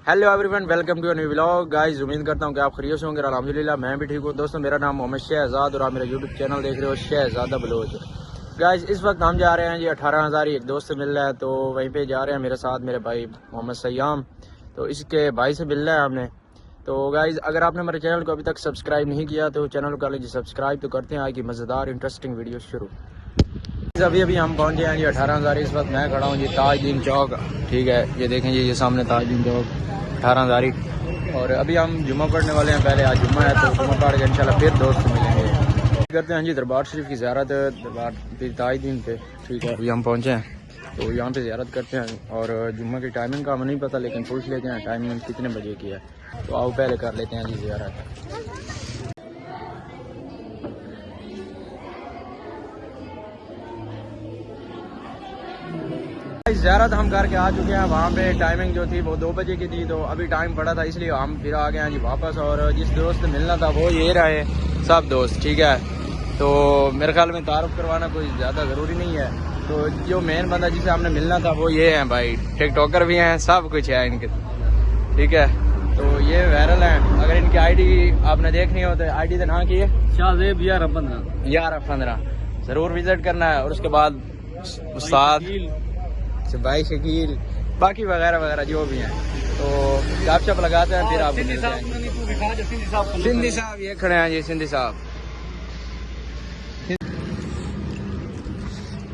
Hello everyone, welcome to new vlog. Guys, उम्मीद करता हूँ कि आप खैरियत से होंगे। अल्हम्दुलिल्लाह मैं भी ठीक हूँ। दोस्तों, मेरा नाम मोहम्मद शहजाद और आप मेरा यूट्यूब चैनल देख रहे हो शहजादा बलोच। गाइस, इस वक्त हम जा रहे हैं जी 18,000 एक दोस्त से मिल रहा है, तो वहीं पे जा रहे हैं मेरे साथ मेरे भाई मोहम्मद सयाम। तो इसके भाई से मिल रहा है हमने। तो गाइस, अगर आपने हमारे चैनल को अभी तक सब्सक्राइब नहीं किया तो चैनल को कर लीजिए सब्सक्राइब। तो करते हैं आगे मज़ेदार इंटरेस्टिंग वीडियो शुरू। अभी हम पहुँचे हैं जी 18,000। इस वक्त मैं खड़ा हूँ जी ताजदीन चौक। ठीक है, ये देखें जी, ये सामने ताजदीन चौक 18,000। और अभी हम जुम्मा पढ़ने वाले हैं। पहले आज जुम्मा है तो जुम्मा पढ़ के इंशाल्लाह फिर दोस्त मिलेंगे। करते हैं जी दरबार शरीफ की ज़ियारत, दरबार पीर ताजदीन पे। ठीक है, अभी हम पहुँचे हैं तो यहाँ पे ज़ियारत करते हैं। और जुम्मा की टाइमिंग का हमें नहीं पता, लेकिन पूछ लेते हैं टाइमिंग कितने बजे की है। तो आओ पहले कर लेते हैं जी ज़ियारत। ज़ियारत हम करके आ चुके हैं। वहाँ पे टाइमिंग जो थी वो 2 बजे की थी, तो अभी टाइम पड़ा था इसलिए हम फिर आ गए हैं जी वापस। और जिस दोस्त से मिलना था वो ये रहे सब दोस्त। ठीक है, तो मेरे ख्याल में तारुफ करवाना कोई ज़्यादा ज़रूरी नहीं है। तो जो मेन बंदा जिसे हमने मिलना था वो ये हैं भाई, टिकटॉकर भी हैं, सब कुछ है इनके। ठीक है, तो ये वायरल हैं। अगर इनकी आईडी आपने देखनी हो तो आईडी का नाम की है शाहजेब 11-15 ज़रूर विजिट करना है। और उसके बाद उस्ताद भाई शकील, बाकी वगैरह वगैरह जो भी हैं, तो गपशप लगाते हैं फिर आपको मिलते हैं। सिंधी साहब ये खड़े हैं जी, सिंधी साहब।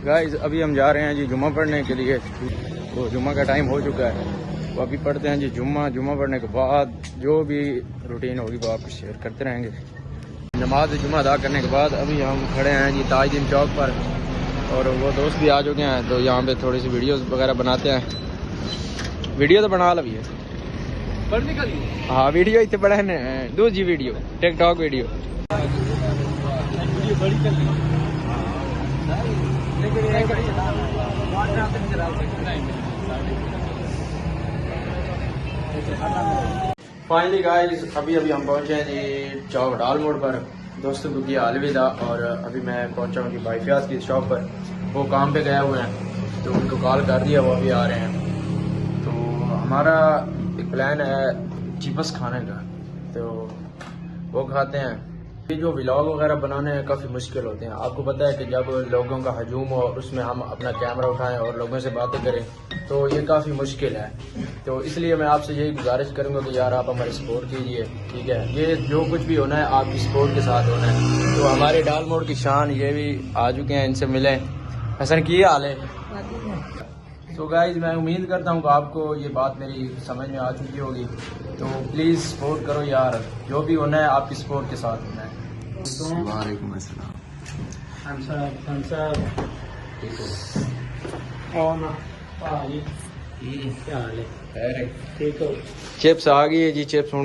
गाइस, अभी हम जा रहे हैं जी जुम्मा पढ़ने के लिए। तो जुम्मा का टाइम हो चुका है, तो अभी पढ़ते हैं जी जुम्मा। जुम्मा पढ़ने के बाद जो भी रूटीन होगी वो आपको शेयर करते रहेंगे। नमाज जुम्मा अदा करने के बाद अभी हम खड़े हैं जी ताजदीन चौक पर, और वो दोस्त भी आ चुके हैं। तो यहाँ पे थोड़ी सी वीडियोस वगैरह बनाते हैं। वीडियो तो बना ली है, पढ़ने का लिए हाँ वीडियो इतने बड़ा है, दूसरी video TikTok video. Finally guys, अभी हम पहुँचे हैं जी चौक डाल मोड़ पर। दोस्तों को किया अलविदा। और अभी मैं पहुंचा हूँ कि भाई फयाज की शॉप पर। वो काम पे गए हुए हैं, तो उनको कॉल कर दिया, वो अभी आ रहे हैं। तो हमारा एक प्लान है चिप्स खाने का, तो वो खाते हैं। ये जो व्लॉग वगैरह बनाने हैं काफ़ी मुश्किल होते हैं। आपको पता है कि जब लोगों का हजूम हो और उसमें हम अपना कैमरा उठाएं और लोगों से बातें करें तो ये काफ़ी मुश्किल है। तो इसलिए मैं आपसे यही गुजारिश करूंगा कि यार आप हमारी सपोर्ट कीजिए। ठीक है, ये जो कुछ भी होना है आपकी सपोर्ट के साथ होना है। तो हमारे डाल मोड़ की शान ये भी आ चुके हैं, इनसे मिले। हसन की हाल है? तो गाइज, मैं उम्मीद करता हूँ कि आपको ये बात मेरी समझ में आ चुकी होगी। तो प्लीज़ सपोर्ट करो यार, जो भी होना है आपकी सपोर्ट के साथ होना है। वालेकुम अस्सलाम। चिप्स आ गई है जी, चिप्स हूँ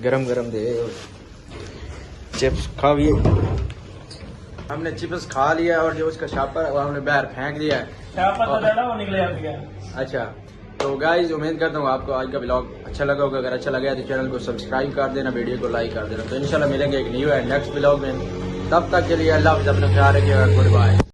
गरम गरम दे। चिप्स खाइए। हमने चिप्स खा लिया और जो उसका शापर वो हमने बाहर फेंक दिया है। वो निकले अच्छा, तो गाइज उम्मीद करता हूँ आपको आज का ब्लॉग अच्छा लगा होगा। अगर अच्छा लगा तो चैनल को सब्सक्राइब कर देना, वीडियो को लाइक कर देना। तो इंशाल्लाह मिलेंगे एक न्यू एंड नेक्स्ट ब्लॉग में। तब तक के लिए अल्लाह हाफ़िज़, अपना ख्याल रखिएगा। Good bye.